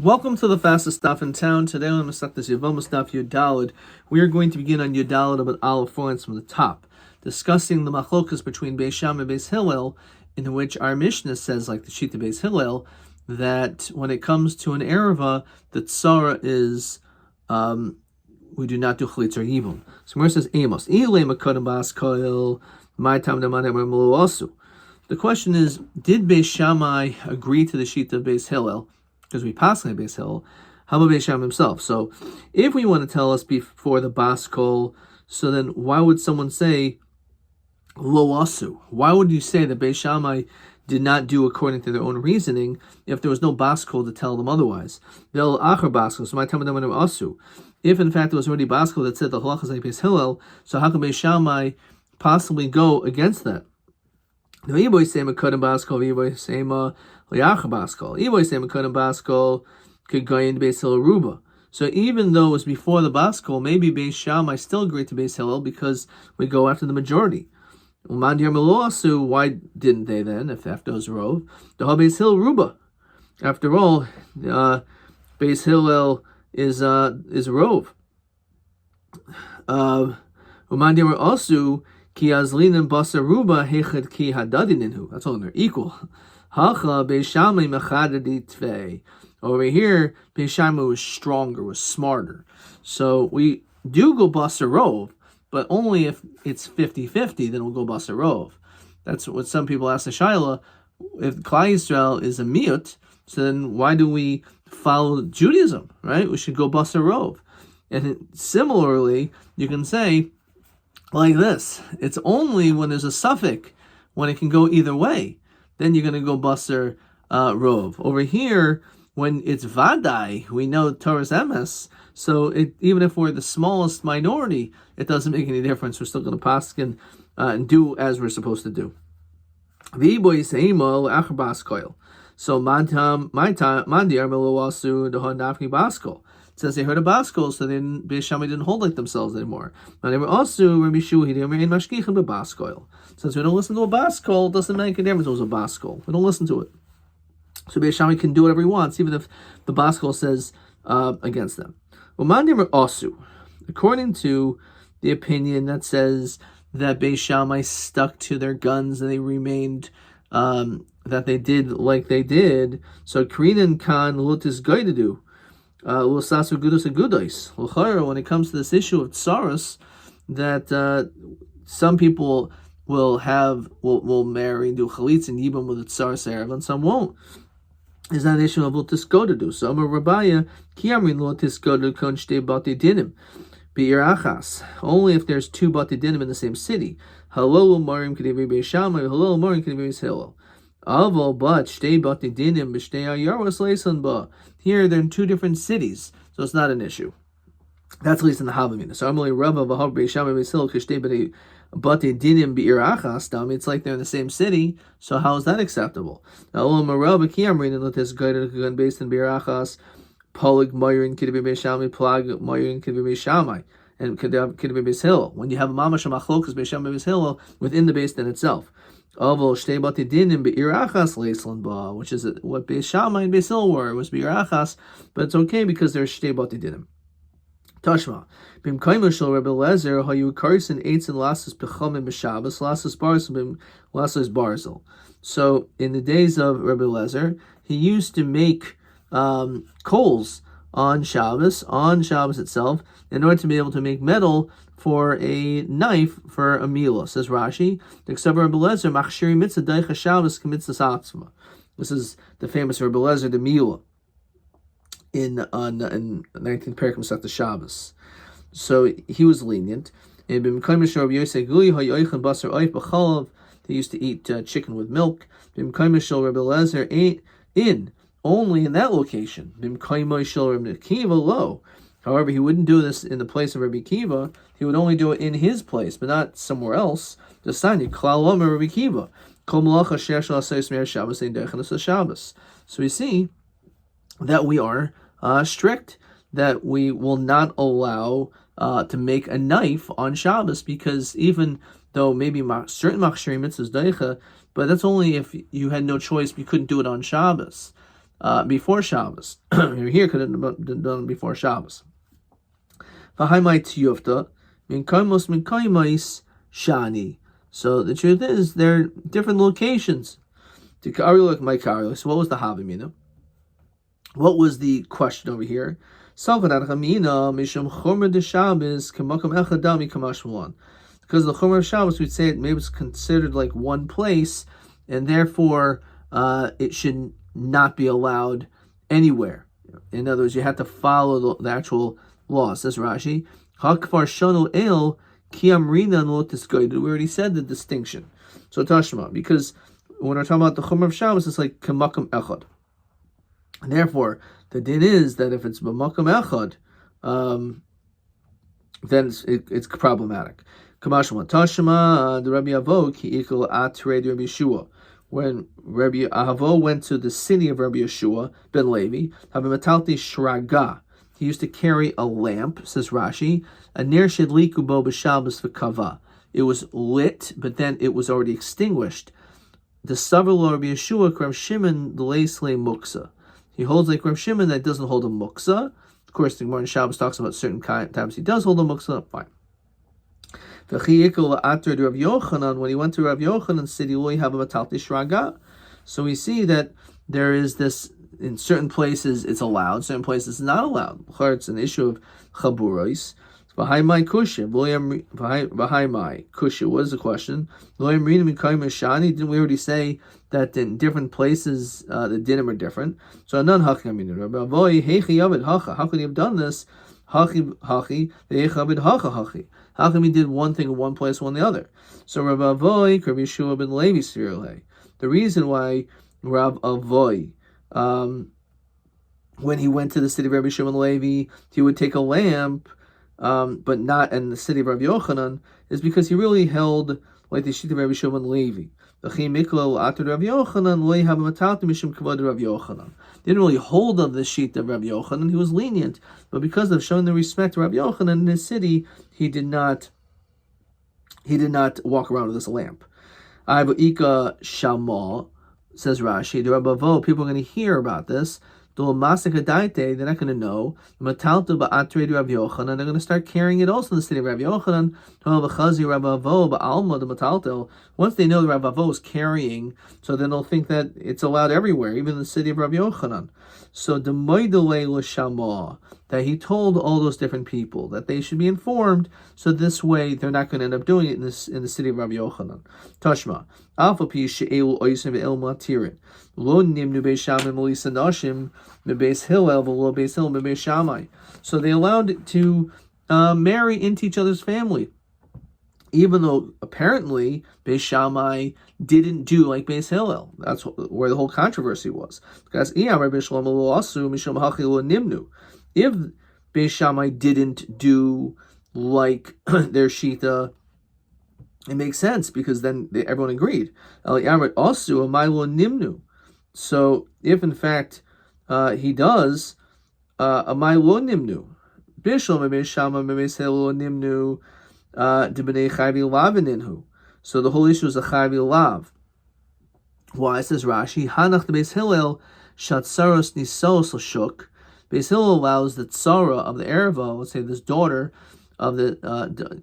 Welcome to the fastest daf in town. Today on Masechtas Yevamot daf Yudalid, we are going to begin on Yudalid about Aleph 4 lines from the top, discussing the machlokas between Beis Shammai and Beis Hillel, in which our Mishnah says, like the Shita Beis Hillel, that when it comes to an Ereva, the tzara is, we do not do chalitz or yibum. So Gemara says, Amos, Ilei Makodim Bas Koil, my time Damanem Asu. The question is, did Beis Shammai agree to the Shita of Beis Hillel? Because we pass on Beis Hillel, how about Beis Shammai himself? So, if we want to tell us before the Bas Kol, so then why would someone say Lo Asu? Why would you say that Beis Shammai did not do according to their own reasoning if there was no Bas Kol to tell them otherwise? Vel Acher Bas Kol, so my time them Asu. If in fact there was already Bas Kol that said the halachas like Beis Hillel, so how can Beis Shammai possibly go against that? So even though it was before the Bas Kol, maybe Beis Shammai still agreed to Beis Hillel because we go after the majority. Why didn't they then, if after it was Rov? The Beis Hillel Ruba. After all, Beis Hillel is Rov. Ki azlinin basaruba hechad ki hadadininhu. That's all they're equal. Hacha Beis Shammai mechadadi tvei. Over here, Beis Shammai was stronger, was smarter. So we do go basarov, but only if it's 50-50, then we'll go basarov. That's what some people ask the Shaila. If Klal Yisrael is a miut, so then why do we follow Judaism, right? We should go basarov. And similarly, you can say, like this, it's only when there's a suffix, when it can go either way, then you're going to go basar rov. Over here, when it's vadai, we know Torah's emes, so even if we're the smallest minority, it doesn't make any difference. We're still going to paskin and do as we're supposed to do. So says they heard a Bas Kol, so then Beis Shammai didn't hold like themselves anymore. Since we don't listen to a Bas Kol, it doesn't make a difference if it was a Bas Kol. We don't listen to it. So Beis Shammai can do whatever he wants, even if the Bas Kol says against them. According to the opinion that says that Beis Shammai stuck to their guns and they remained, that they did like they did, so Krinan Khan Lutis Gaidadu. When it comes to this issue of tsaros, that some people will marry and do chalitz and yibam with the tsaros erev, and some won't. Is that an issue of lutis godadu? So Amar Rabbi Kiamrin lutis godadu kon shtei bati dinim be'ir achas. Only if there's two bati dinim in the same city. Halol marim k'dei Beis Shammai, halol marim k'dei Beis Hillel. Aval but shtei bati dinim b'shtei ayaros leisan ba. Here they're in two different cities, so it's not an issue. That's at least in the Havamina. So Amalei Rabba v'Hav Beis Shammai Beis Hillel k'shtei bati dinim be'ir achas. It's like they're in the same city. So how is that acceptable? Now Olam Rabba Kiamrin and Lutis Gaided Kagan based in be'ir achas. Polig Mayrin Kidei Beis Shammai, Plag Mayrin Kidei Beis Shammai, and Kidei Beis Hillel. When you have a mamash machlokas Beis Shammai Beis Hillel within the Beis Din itself. Which is what Beis Shammai and Beis Hillel were, was be'ir achas, but it's okay because there's shtei bati dinim. Tashma, b'mkayim shel Rabbi Lezer hayu karsin eitzin lasas pechamim b'Shabbos lasas barzel lasas barzel. So in the days of Rabbi Lezer, he used to make coals on Shabbos itself, in order to be able to make metal for a knife for a milah. Says Rashi, this is the famous Rabbi Lezer, the milah, in 19th paragraph of the Shabbos. So he was lenient. They used to eat chicken with milk. Only in that location. However, he wouldn't do this in the place of Rabbi Kiva. He would only do it in his place, but not somewhere else. The sign, Klal Omer Rabbi Kiva. So we see that we are strict, that we will not allow to make a knife on Shabbos, because even though maybe certain machshirim mitzvahs daicha, but that's only if you had no choice, you couldn't do it on Shabbos. before Shabbos. Here could have been done before Shabbos. V'haimai tiyufta min kaimos shani. So the truth is, there are different locations. So what was the Havimina? What was the question over here? Because the Chomer of Shabbos, we'd say it maybe it's considered like one place, and therefore it should not be allowed anywhere. In other words, you have to follow the actual law. Says Rashi, Hakfar Shanu El Kiamrina Lotisgoid. We already said the distinction. So Tashma, because when we're talking about the Chomer of Shabbos, it's like Kemakam Echad. And therefore, the din is that if it's B'makam Echad, then it's problematic. Kamashma Tashma, the Rabbi Avo Ki Ikal Atre Rabbi Yeshua. When Rabbi Ahavo went to the city of Rabbi Yeshua ben Levi, Habimatalti Shraga, he used to carry a lamp, says Rashi, a ner shedliku bo b'Shabbos v'kava. It was lit, but then it was already extinguished. The Savar Rabbi Yeshua Rav Shimon Leisle Muksa. He holds like Rav Shimon that doesn't hold a muksa. Of course, the Gemara in Shabbos talks about certain times he does hold a muksa. Fine. When he went to Rav Yochanan's city, so we see that there is this, in certain places it's allowed, certain places it's not allowed. It's an issue of chaburos. V'haimai kusha, what is the question? Didn't we already say that in different places the dinim are different? So none how could he have done this? How come he did one thing in one place, one the other? So Rav Avoy, Rabbi Yeshua ben Levi Sirle. The reason why Rav Avoy, when he went to the city of Rabbi Yeshua ben Levi, he would take a lamp, but not in the city of Rabbi Yochanan, is because he really held like the sheet of Rabbi Yeshua ben Levi. Didn't really hold of the sheet of Rabbi Yochanan. He was lenient, but because of showing the respect to Rabbi Yochanan in his city, he did not walk around with this lamp. Ika Shama, says Rashi, the Rabbi Vo, people are going to hear about this. They're not going to know. They're going to start carrying it also in the city of Rabbi Yochanan. Once they know that Rabbi Avo is carrying, so then they'll think that it's allowed everywhere, even in the city of Rabbi Yochanan. So the Moidele L'Shama, that he told all those different people that they should be informed, so this way they're not going to end up doing it in the city of Rabbi Yochanan. Tashma, Alpha Pi She'elu Oisim Ve'el Matirin. Lo Nimnu Beishamim Melisa Nashim Mebeis Hillel V'lo Beis Hillel Mebeis Shammai. So they allowed to marry into each other's family, even though apparently Beis Shammai didn't do like Beis Hillel. That's where the whole controversy was. Because if Beis Shammai didn't do like their Shita, it makes sense because then everyone agreed. So if in fact he does, a Milo Nimnu, Bishlam Beis Shammai Beis Hillel Nimnu. So the whole issue is a chayvi lav. Why? Says Rashi, Hanach the Beis Hillel shatsaros nisos l'shuk. Beis Hillel allows the tzara of the erva, let's say this daughter of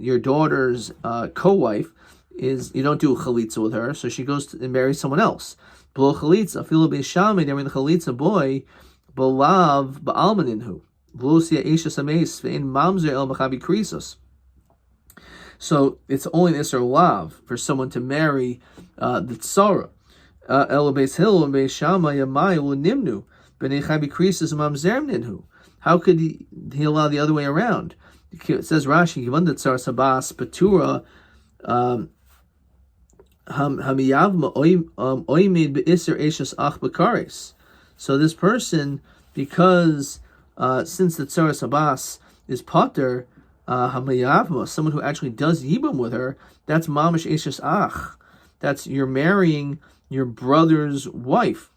your daughter's co-wife, is you don't do a chalitza with her, so she goes and marries someone else. Below chalitza, filo Beis Shammai, they're in the chalitza boy, belav ba'almaninhu. Below siya esha sameis ve'in mamzer el machabi krisos. So it's only an Isser Lav for someone to marry the Tzara. El Beis Hillel and Beis Shammai Yamai Nimnu B'nei Chabi Krisis Mamzer Ninhu. How could he allow the other way around? It says Rashi, Givan the Tzara Sabas Patura Hamiyavma Oimid Be'Isser Eshes Ach Bekaris. So this person, because since the Tzara Sabas is Potter, someone who actually does yibum with her, that's mamish eshes ach. That's you're marrying your brother's wife,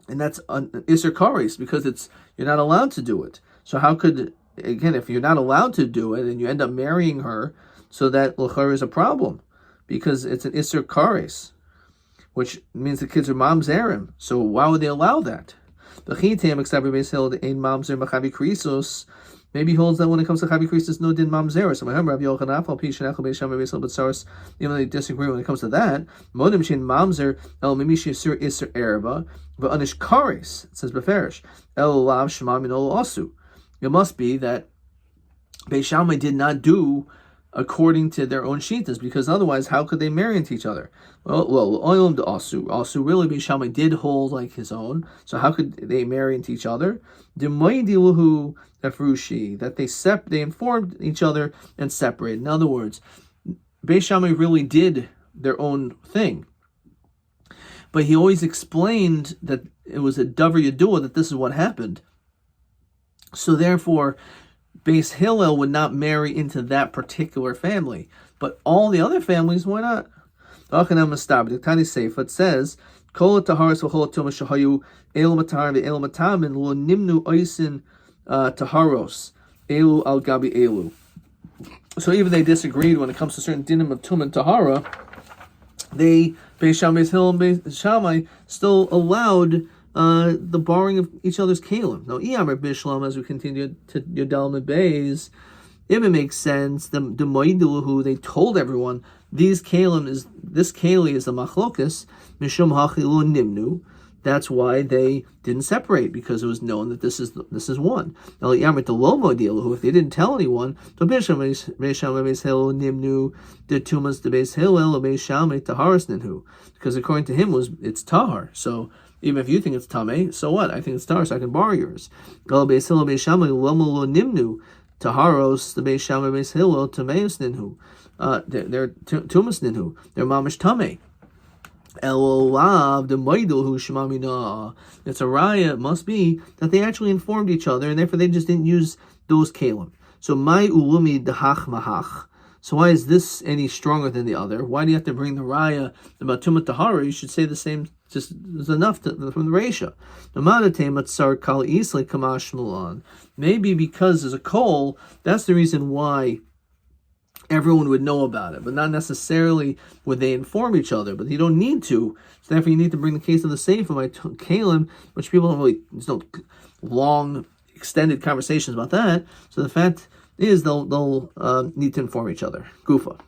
and that's an iser kares because you're not allowed to do it. So how could, again, if you're not allowed to do it and you end up marrying her, so that l'char is a problem because it's an iser kares. which means the kids are mamzerim. So why would they allow that? Maybe he holds that when it comes to chavi krisos, no din mamzer. So even though they disagree when it comes to that, modim shin mamzer el mimishi sur iser erva v'anish kares. It says beferish el lav shema min ol asu. It must be that Beis Shammai did not do according to their own shitas, because otherwise, how could they marry into each other? Well, oilam de asu. Really, Beis Shammai did hold like his own. So how could they marry into each other? Demoidiluhu efrushi, that they informed each other and separated. In other words, Beis Shammai really did their own thing, but he always explained that it was a davar yadua, that this is what happened. So therefore, Beis Hillel would not marry into that particular family, but all the other families, why not? It says, "Kol taharis v'chol tumas shahayu elu matar ve'elu matamin lo nimnu oisin taharos elu al gabi elu." So even they disagreed when it comes to certain dinim of tum and tahara, Beis Shammai, Beis Hillel, and Beis Shammai still allowed the borrowing of each other's kalim. Now, Iyamar Bishlam, as we continue to Yodalma Beis, if it makes sense, the Moidiluhu, they told everyone this keli is the machlokas, Mishum Hachilu Nimnu. That's why they didn't separate, because it was known that this is one. Now, Iyamar the Lo Moidiluhu, if they didn't tell anyone, the Bisham Beis Shammai Beis Hillel Nimnu, the Tumas the Beis Hillel Beis Shammai Taharas Ninhu, because according to him it's tahar. So even if you think it's tameh, so what? I think it's tahar, so I can borrow yours. Beis Hillel Beis Shammai Lomo Lo Nimnu Taharos the Beis Shammai Beis Hillel Tameus Ninhu. They're Tumas Ninhu. They're mamish tameh. Elolav the Moidul who Shemamina. It's a raya. It must be that they actually informed each other, and therefore they just didn't use those kalim. So my ulumi dehach mahach. So why is this any stronger than the other? Why do you have to bring the raya about tumat tahara? You should say the same. Just is enough from the reisha. Maybe because there's a koll, that's the reason why everyone would know about it, but not necessarily would they inform each other. But you don't need to. So therefore, you need to bring the case of the sefer by kalim, which people don't really. There's no long, extended conversations about that. So the fact is, they'll need to inform each other. Gufa.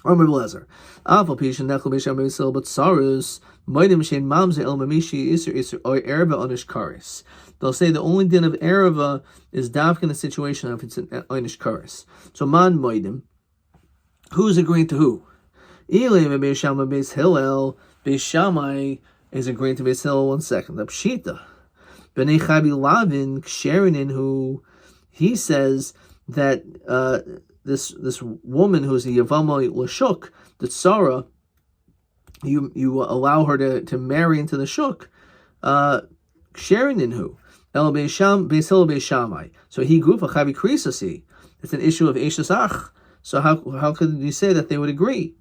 Or Miblezer. Afal pishin nechel b'shem b'sil but sarus moedim shein mamze el mamishi iser or erva onish karis. They'll say the only din of erva is dafka in the situation of it's an onish karis. So man moedim, who's agreeing to who? Ilim Beis Shammai Beis Hillel. Beis Shammai is agreeing to Beis Hillel. 1 second. The pshita. Bnei Chabi Lavin Ksherinin, who he says that this woman who's a Yevamot l'shuk, the tzara, you allow her to marry into the shuk, sharing in who? El Beis Hillel Beis Shammai. So he gufa chavi krisasi. It's an issue of eishes ach. So how could you say that they would agree?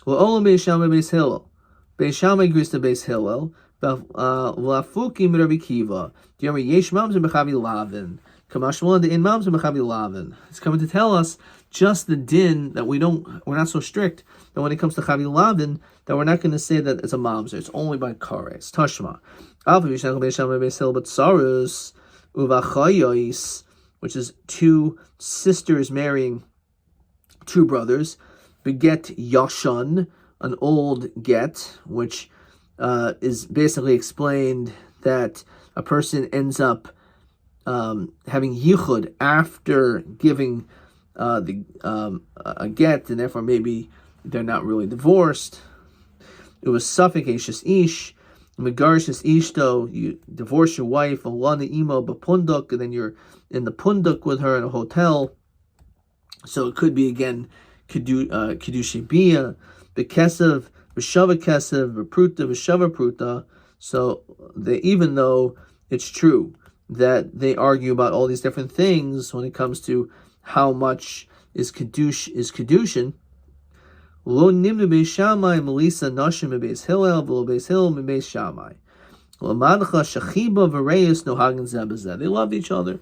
Well, Olam Beis Shammai Beis Hillel. Beis Shammai agrees to Beis Hillel. V'afukim Rabbi Kiva. Yomi yesh mamzer b'chavi lavin. It's coming to tell us just the din that we're not so strict that when it comes to Chavi Lavin, that we're not going to say that it's a mamzer. It's only by kares. Tashma. Which is two sisters marrying two brothers. Beget Yashan, an old get, which is basically explained that a person ends up having yichud after giving a get, and therefore maybe they're not really divorced. It was suffik eshes ish, megarishes ishto. You divorce your wife, alana imo b'punduk, and then you're in the punduk with her in a hotel. So it could be again kiddushi bia, bekesev, v'shava kesev, v'pruta, v'shava pruta. So even though it's true that they argue about all these different things when it comes to how much is kedushin. Lo nimnu Beis Shammai melisa nashim Beis Hillel v'lo Beis Hillel Beis Shammai. L'madcha shachiba v'reyes nohagen zeh b'zeh. They love each other,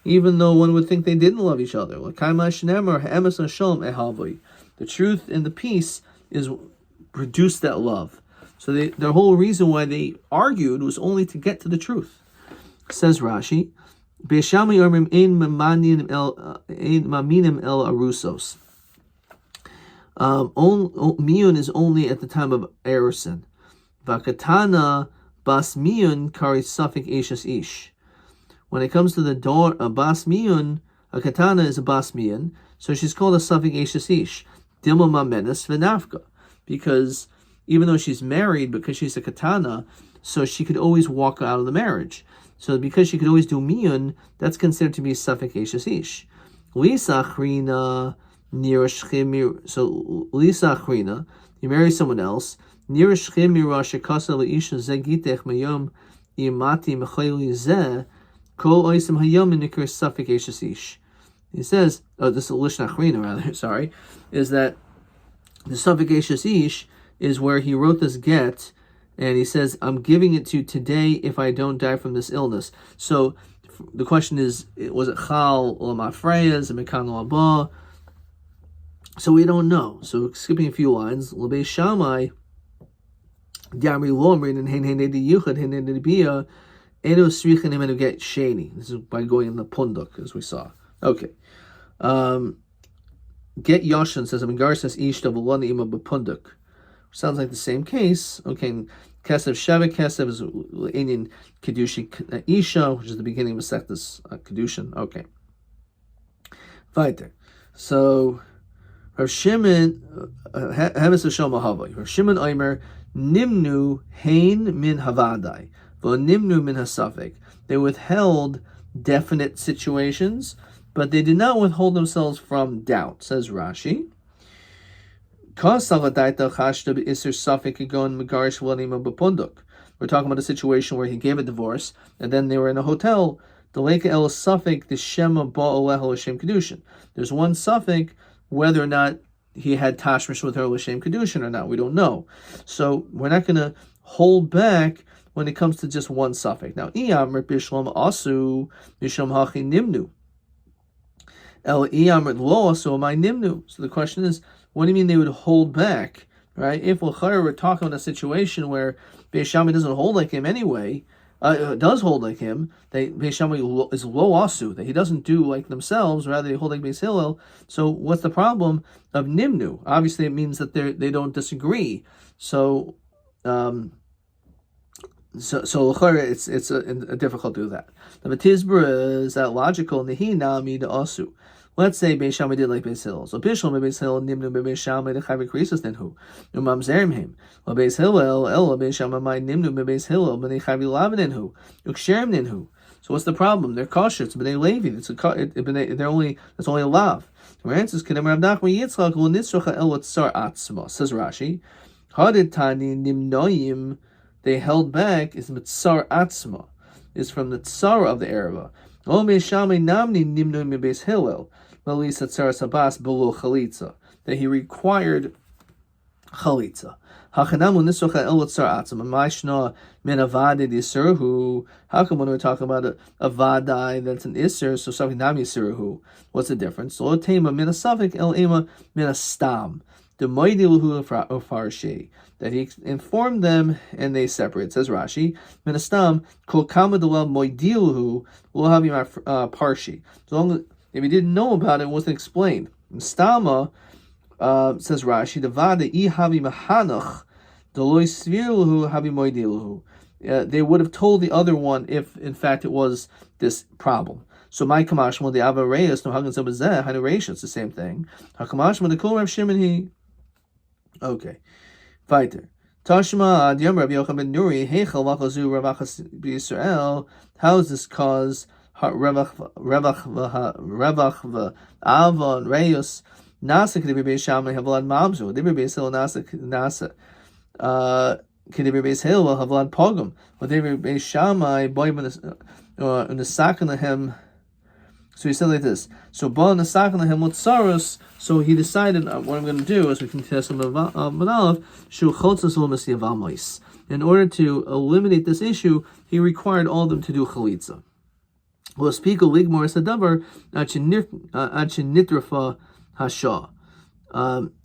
even though one would think they didn't love each other. L'kaima shnemer ha'emes hashalom ehavoi. The truth and the peace is produce that love. So the whole reason why they argued was only to get to the truth. Says Rashi, Beishamai Omrim ein maminim el arusos. Miyun is only at the time of erusin. Vakatana bas miyun kari suffik eshes ish. When it comes to the door, a bas miyun, a katana is a bas miyun, so she's called a suffik eshes ish. Dilma mamenes v'nafka, because even though she's married, because she's a katana, so she could always walk out of the marriage. So because she could always do miyun, that's considered to be suffik eshes ish. Lisa achrina nirashchim. So lisa achrina, you marry someone else. Nirashchim mirash shekasa leisha zegitech mayom imati mechayli zeh kol oisim hayom nikar suffik eshes ish. He says, this is lishna achrina rather. Sorry, is that the suffik eshes ish is where he wrote this get, and he says, I'm giving it to you today if I don't die from this illness. So the question is, was it chal or mafreyas and mekan labah? So we don't know. So skipping a few lines, l'bei shamai diamri lomrin and hein di yuchad hein di bia eno srichin imenu get sheni. This is by going in the punduk, as we saw. Okay. Get Yashin says, Amigar says ish davulani ima b'punduk. Sounds like the same case. Okay, Kesev Sheva Kesev is Indian Kedushi Isha, which is the beginning of Masechtas Kedushin. Okay. Weiter. So, Rav Shimon, Heves Hashem Mahavai. Rav Shimon Omer, Nimnu Hain min Havadai, Vo Nimnu min Hasafik. They withheld definite situations, but they did not withhold themselves from doubt, says Rashi. We're talking about a situation where he gave a divorce, and then they were in a hotel. There's one suffix, whether or not he had tashmish with her l'shem kedushin or not, we don't know. So we're not going to hold back when it comes to just one suffix. Now, iyamr bishlam asu mishlam hachi nimnu. El iyamr lo asu amai nimnu. So the question is, what do you mean they would hold back, right? If we're talking about a situation where Beis Shammai doesn't hold like him anyway, does hold like him, that Beis Shammai is lo asu, that he doesn't do like themselves, rather they hold like Beis Hillel. So what's the problem of nimnu? Obviously, it means that they don't disagree. So it's difficult to do that. The Tizbra is that logical. Nehi nami de asu. Let's say Beis Shammai did like Beis Hillel. So Bishlam Beis Hillel nimnu Beis Shammai the Chavik Krisus nenhu umamzerim him. Beis Hillel el Beis Shammai nimnu Beis Hillel b'nei Chavi Lavan nenhu uksherim nenhu. So what's the problem? They're kosher. It's b'nei Levi. They're only that's only a lav. The answer is Kedem Rav Nachman Yitzchak lo nitzrocha el tzar atzma. Says Rashi, Hadid tani nimnoyim. They held back is mitzar atzma, is from the tzara of the Ereva. O Beis Shammai namni nimnoyim Beis Hillel. That he required chalitza. How come when we're talking about a vadai that's an isser, so something nam yisiruhu? What's the difference? That he informed them and they separate. Says Rashi, minastam kol kama delal moidiluhu will have parshi. So long as if he didn't know about it, it wasn't explained. Stama says Rashi, the vada I havi mahanach, deloy svirluhu havi moidiluhu. They would have told the other one if, in fact, it was this problem. So my kamashma the ava reyes no hagan sabazeh hanuration. It's the same thing. Hakamashma the kol Rav Shimon he. Okay, weiter. Tashma ad yom Rabbi Yochanan ben Nuri heichal vachazu ravachas b'Yisrael. How is this cause? Revach v'ava and reyus nasa k'divrei Beis Shammai havlad mamzu k'divrei Beis Hillel nasa k'divrei Beis Hillel havlad pogum k'divrei Beis Shammai boy u'nesaken lehem. So he said like this. So ba nesaken lehem l'tzaros. So he decided what I'm going to do is we can test him Manalav shu chotzas l'mis Yevamos. In order to eliminate this issue, he required all of them to do chalitza.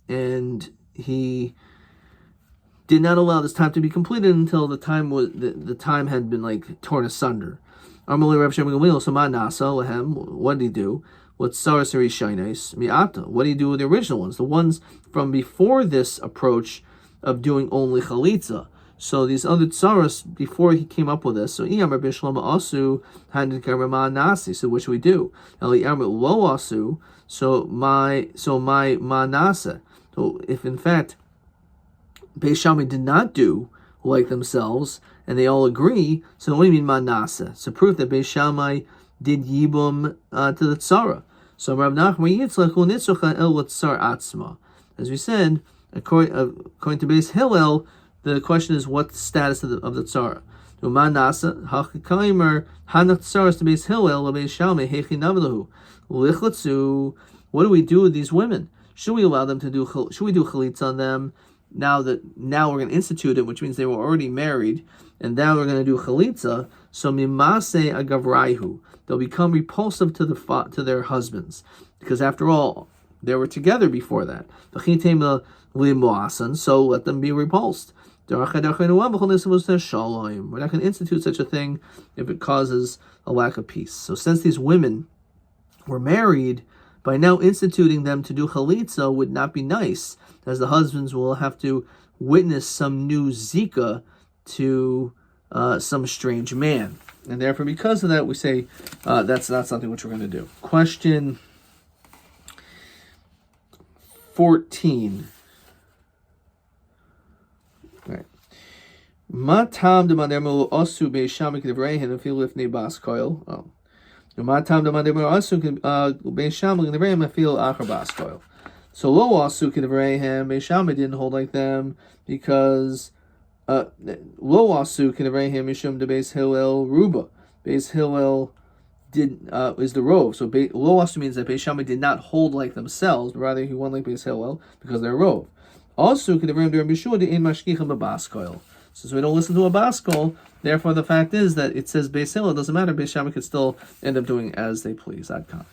And he did not allow this time to be completed until the time had been like torn asunder. Amalei Rav Shem Gamliel, so ma nasa lehem, what did he do? What saras harishaynos mi'ata? What do you do with the original ones? The ones from before this approach of doing only chalitza. So these other tsaras before he came up with this. So iyam Rabbi Shlomo asu handed karma nasi. So what should we do? Eli amr lo asu. So my manasa. So if in fact Beis Shammai did not do like themselves, and they all agree, so what do you mean manasa? So proof that Beis Shammai did yibum to the tzara. So Rav Nachman Yitzchak hu nitzucha el l'tzar atzma. As we said, according to Beis Hillel, the question is what the status of the tzara. Manasa hachikaimer hanach tzaras to Beis Hillel Beis Shammai hechi navlahu lichlatzu. What do we do with these women? Should we allow them to do? Should we do chalitza on them? Now we're going to institute it, which means they were already married, and now we're going to do chalitza. So mimase agavraihu, they'll become repulsive to their husbands, because after all, they were together before that. So let them be repulsed. We're not going to institute such a thing if it causes a lack of peace. So since these women were married, by now instituting them to do chalitza would not be nice, as the husbands will have to witness some new zika to some strange man. And therefore, because of that, we say that's not something which we're going to do. Question 14. Right. Matam de madermu osu Beis Shammai k'devrehen afilu lifnei bas koil. Oh. So lo asu k'devreihem, Beis Shammai didn't hold like them because lo asu k'devreihem mishum de Beis Hillel ruba. Beis Hillel is the rov. So lo asu means that Beis Shammai did not hold like themselves, but rather he went like Beis Hillel because they're rov. Also k'devreihem de Rabbi Yeshua de'in mashkichim b'bas koil. Since we don't listen to a baskol, therefore the fact is that it says Beis Hillel, it doesn't matter, Beis Shammai could still end up doing as they please. Ad kan.